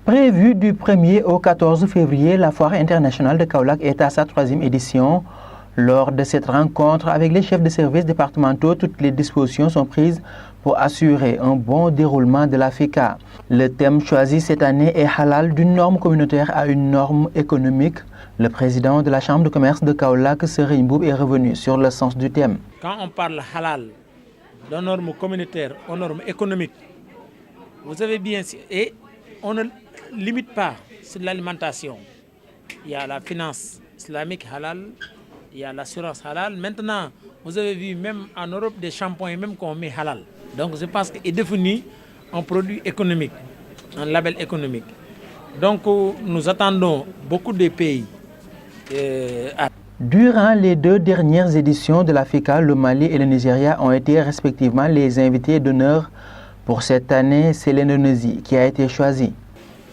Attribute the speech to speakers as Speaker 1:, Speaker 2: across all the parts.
Speaker 1: Prévue du 1er au 14 février, la Foire internationale de Kaolack est à sa 3e édition. Lors de cette rencontre avec les chefs de services départementaux, toutes les dispositions sont prises pour assurer un bon déroulement de la FICA. Le thème choisi cette année est halal, d'une norme communautaire à une norme économique. Le président de la Chambre de commerce de Kaolack, Serigne Mboup, est revenu sur le sens du thème.
Speaker 2: Quand on parle halal, de normes communautaires aux normes économiques, vous savez bien, et on ne limite pas sur l'alimentation. Il y a la finance islamique halal, il y a l'assurance halal. Maintenant, vous avez vu même en Europe des shampoings même qu'on met halal. Donc je pense qu'il est défini un produit économique, un label économique. Donc nous attendons beaucoup de pays.
Speaker 1: Durant les 2 dernières éditions de la FICA, le Mali et le Nigeria ont été respectivement les invités d'honneur. Pour cette année, c'est l'Indonésie qui a été choisie.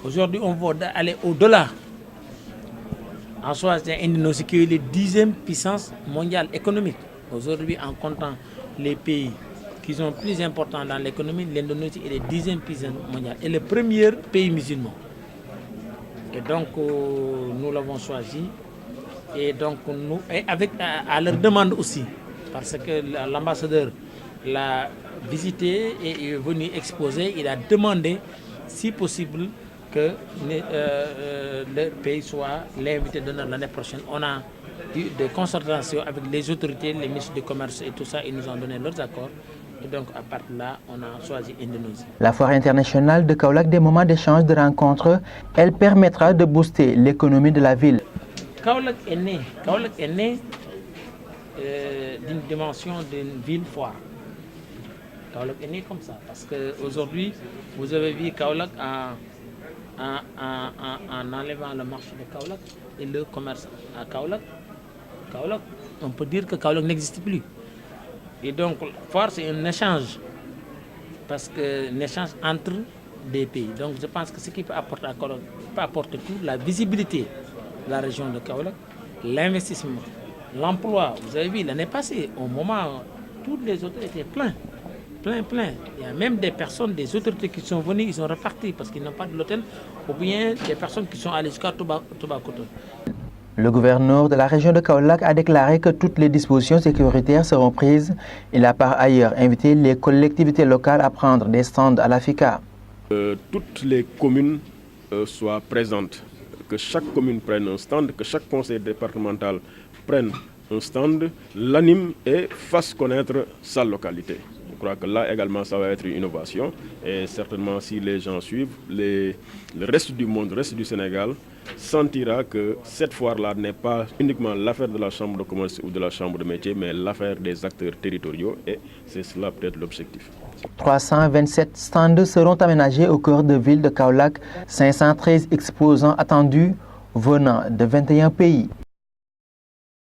Speaker 2: Aujourd'hui, on va aller au-delà. En soi, c'est l'Indonésie qui est la 10e puissance mondiale économique. Aujourd'hui, en comptant les pays qui sont plus importants dans l'économie, l'Indonésie est la 10e puissance mondiale et le premier pays musulman. Et donc, nous l'avons choisi. Et donc, nous, et avec, à leur demande aussi, parce que l'ambassadeur l'a visité et est venu exposer, il a demandé, si possible, que le pays soit l'invité d'honneur l'année prochaine. On a eu des concertations avec les autorités, les ministres du commerce et tout ça, ils nous ont donné leurs accords. Et donc, à partir de là, on a choisi l'Indonésie.
Speaker 1: La Foire internationale de Kaolack, des moments d'échange, de rencontres, elle permettra de booster l'économie de la ville.
Speaker 2: Kaolack est né d'une dimension d'une ville foire. Kaolack est né comme ça, parce qu'aujourd'hui, vous avez vu Kaolack en enlevant le marché de Kaolack et le commerce à Kaolack. Kaolack, on peut dire que Kaolack n'existe plus. Et donc, foire, c'est un échange, parce que un échange entre des pays. Donc, je pense que ce qui peut apporter à Kaolack peut apporter tout, la visibilité de la région de Kaolack, l'investissement, l'emploi. Vous avez vu, l'année passée, au moment où tous les hôtels étaient pleins. Il y a même des personnes, des autorités qui sont venues, ils sont repartis parce qu'ils n'ont pas de l'hôtel, ou bien des personnes qui sont allées jusqu'à Toubacouta.
Speaker 1: Le gouverneur de la région de Kaolack a déclaré que toutes les dispositions sécuritaires seront prises. Il a par ailleurs invité les collectivités locales à prendre des stands à la FICA.
Speaker 3: Toutes les communes soient présentes, que chaque commune prenne un stand, que chaque conseil départemental prenne un stand, l'anime et fasse connaître sa localité. Je crois que là également ça va être une innovation et certainement si les gens suivent, le reste du monde, le reste du Sénégal sentira que cette foire-là n'est pas uniquement l'affaire de la Chambre de commerce ou de la Chambre de métier, mais l'affaire des acteurs territoriaux et c'est cela peut-être l'objectif.
Speaker 1: 327 stands seront aménagés au cœur de ville de Kaolack, 513 exposants attendus venant de 21 pays.